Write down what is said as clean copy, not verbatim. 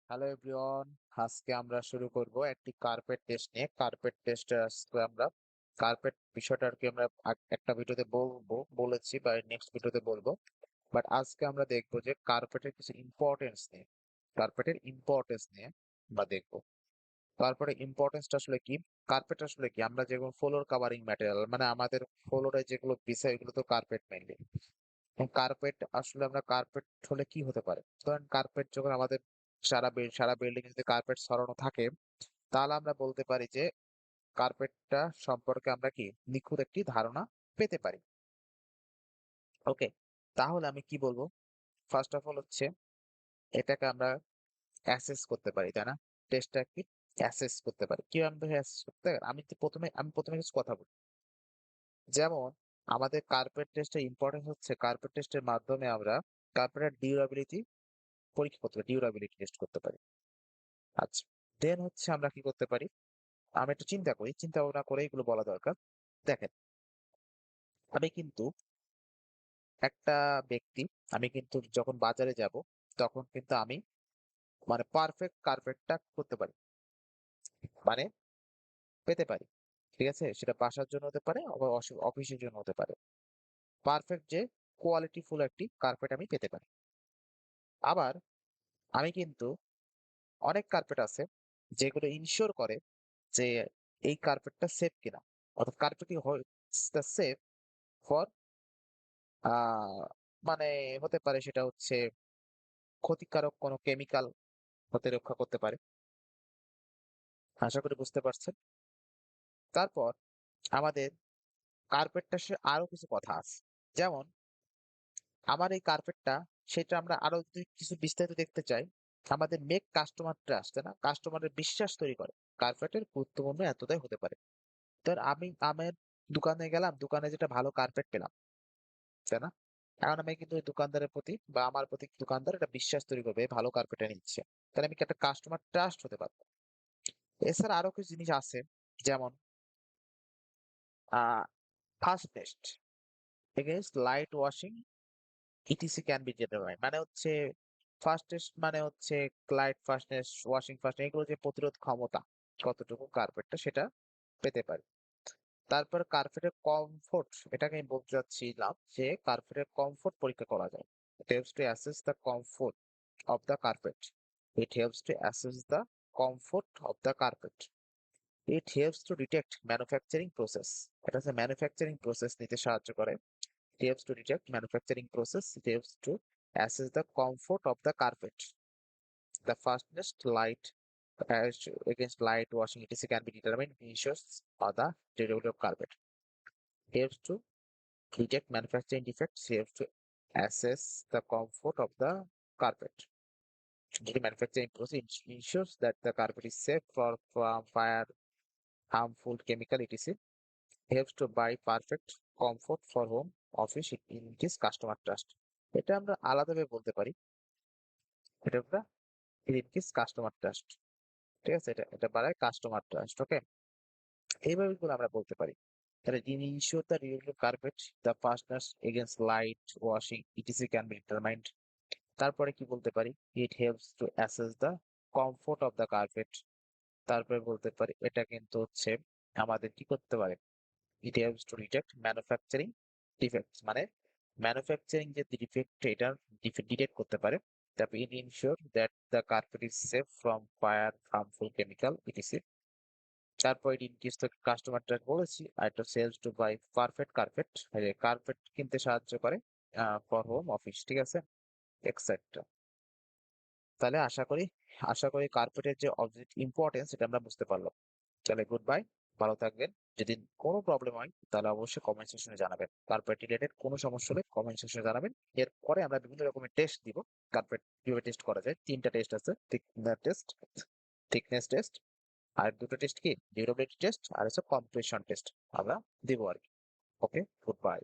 Hello everyone, আজকে আমরা শুরু করব একটি কার্পেট টেস্ট নিয়ে। কার্পেট টেস্টে আজকে আমরা কার্পেট বিষয়টা আর কি আমরা একটা ভিডিওতে বলেছি বা নেক্সট ভিডিওতে বলবো। বাট আজকে আমরা দেখবো যে কার্পেটের কিছু ইম্পর্টেন্স নিয়ে আমরা দেখবো। তারপরে ইম্পর্টেন্সটা আসলে কি, কার্পেট আসলে কি, আমরা যেগুলো ফ্লোর কাভারিং ম্যাটেরিয়াল, মানে আমাদের ফ্লোরে যেগুলো বিছাই এগুলো তো কার্পেট মেইনলি। কার্পেট আসলে আমরা কার্পেট হলে কি হতে পারে, ধরেন কার্পেট যখন আমাদের সারা বিল্ডিং যদি কার্পেট ছড়ানো থাকে, তাহলে আমরা বলতে পারি যে কার্পেটটা সম্পর্কে আমরা কি নিখুঁত একটি ধারণা পেতে পারি। ওকে, তাহলে আমি কি বলবো, ফার্স্ট অফ অল হচ্ছে এটাকে আমরা অ্যাসেস করতে পারি, তাই না? টেস্টটা কি অ্যাসেস করতে পারি, কি আমরা অ্যাসেস করতে পারি? আমি প্রথমে কিছু কথা বলি। যেমন আমাদের কার্পেট টেস্টের ইম্পর্টেন্স হচ্ছে, কার্পেট টেস্টের মাধ্যমে আমরা কার্পেটের ডিউরাবিলিটি টেস্ট করতে পারি। আচ্ছা, দেন হচ্ছে আমরা কি করতে পারি, আমি একটু চিন্তা ভাবনা করে এগুলো বলা দরকার। দেখেন, আমি কিন্তু একটা ব্যক্তি, আমি কিন্তু যখন বাজারে যাব তখন কিন্তু আমি মানে পারফেক্ট কার্পেটটা করতে পারি, মানে পেতে পারি। ঠিক আছে, সেটা বাসার জন্য হতে পারে, আবার অফিসের জন্য হতে পারে। পারফেক্ট যে কোয়ালিটি ফুল একটি কার্পেট আমি পেতে পারি। আবার আমি কিন্তু অনেক কার্পেট আছে যেগুলো ইনশিওর করে যে এই কার্পেটটা সেফ কিনা, অর্থাৎ কার্পেটটি সেফ ফর আহ মানে হতে পারে সেটা হচ্ছে ক্ষতিকারক কোনো কেমিক্যাল হতে রক্ষা করতে পারে। আশা করি বুঝতে পারছেন। তারপর আমাদের কার্পেটটা সে আরো কিছু কথা আছে। যেমন আমার এই কার্পেটটা, সেটা আমরা আরো যদি কিছু বিস্তারিত দেখতে চাই, আমাদের মেক কাস্টমার ট্রাস্ট, তাই না? কাস্টমারের বিশ্বাস তৈরি করে কার্পেটের গুরুত্বপূর্ণ এতটাই হতে পারে। ধর আমি আমার দোকানে গেলাম, দোকানে যেটা ভালো কার্পেট পেলাম, তাই না? এখন আমি কিন্তু ওই দোকানদারের প্রতি বা আমার প্রতি দোকানদার একটা বিশ্বাস তৈরি করবে, এই ভালো কার্পেট নিচ্ছে, তাহলে আমি কি একটা কাস্টমার ট্রাস্ট হতে পারবো। এছাড়া আরো কিছু জিনিস আছে, যেমন ah first test against light washing etc can be determined, মানে হচ্ছে ফার্স্ট টেস্ট মানে হচ্ছে লাইট ফাস্টনেস, ওয়াশিং ফাস্টনেস, এগুলো যে প্রতিরোধ ক্ষমতা কতটুকু কার্পেটটা সেটা পেতে পারি। তারপর কার্পেটের কমফোর্ট, এটাকে আমি বলতে চাচ্ছিলাম যে কার্পেটের কমফোর্ট পরীক্ষা করা যায়। It helps to assess the comfort of the carpet. It helps to assess the comfort of the carpet. It helps to detect manufacturing process. এটা হচ্ছে ম্যানুফ্যাকচারিং প্রসেস নিতে সাহায্য করে। It helps to detect manufacturing process. It helps to assess the comfort of the carpet. The fastest light against light washing etc can be determined in issues of the durability of carpet. Helps to detect manufacturing defects. Helps to assess the comfort of the carpet. The manufacturing process ensures that the carpet is safe from fire, harmful chemical etc. Helps to buy perfect comfort for home, office, in this customer trust. এটা আমরা আলাদাভাবে বলতে পারি, এটা আমরা increase customer trust. ঠিক আছে, এটা এটা বাড়ায় কাস্টমার ট্রাস্ট। ওকে, এইভাবে করে আমরা বলতে পারি। তাহলে ensure the reliable carpet, the fastness against light washing etc can be determined. তারপরে কি বলতে পারি, it helps to assess the comfort of the carpet. তারপরে বলতে পারি এটা কিন্তু হচ্ছে আমাদের কি করতে পারে, it helps to detect manufacturing defects, মানে ম্যানুফ্যাকচারিং যে ডিফেক্ট এটা ডিটেক্ট করতে পারে। তারপর it ensure that the carpet is safe from fire, harmful chemical etc. তারপর it increase the customer trust বলেছি, আর একটা sales to buy perfect carpet, carpet কিনতে সাহায্য করে ফর হোম অফিস, ঠিক আছে, এক্সেট্রা। তাহলে আশা করি কার্পেটের যে ইম্পর্টেন্স এটা আমরা বুঝতে পারলাম। তাহলে গুড বাই, ভালো থাকবেন। যদি কোনো প্রবলেম হয় তাহলে অবশ্যই কমেন্ট সেকশনে জানাবেন। কার্পেট রিলেটেড কোনো সমস্যা হলে কমেন্ট সেকশনে জানাবেন। এরপরে আমরা বিভিন্ন রকমের টেস্ট দিব। কার্পেট কিভাবে টেস্ট করা যায়, ৩টা টেস্ট আছে। থিকনেস টেস্ট, আর ২টো টেস্ট কি ডিউরেবিলিটি টেস্ট, আর হচ্ছে কম্প্রেশন টেস্ট আমরা দিব আর কি। ওকে, গুড বাই।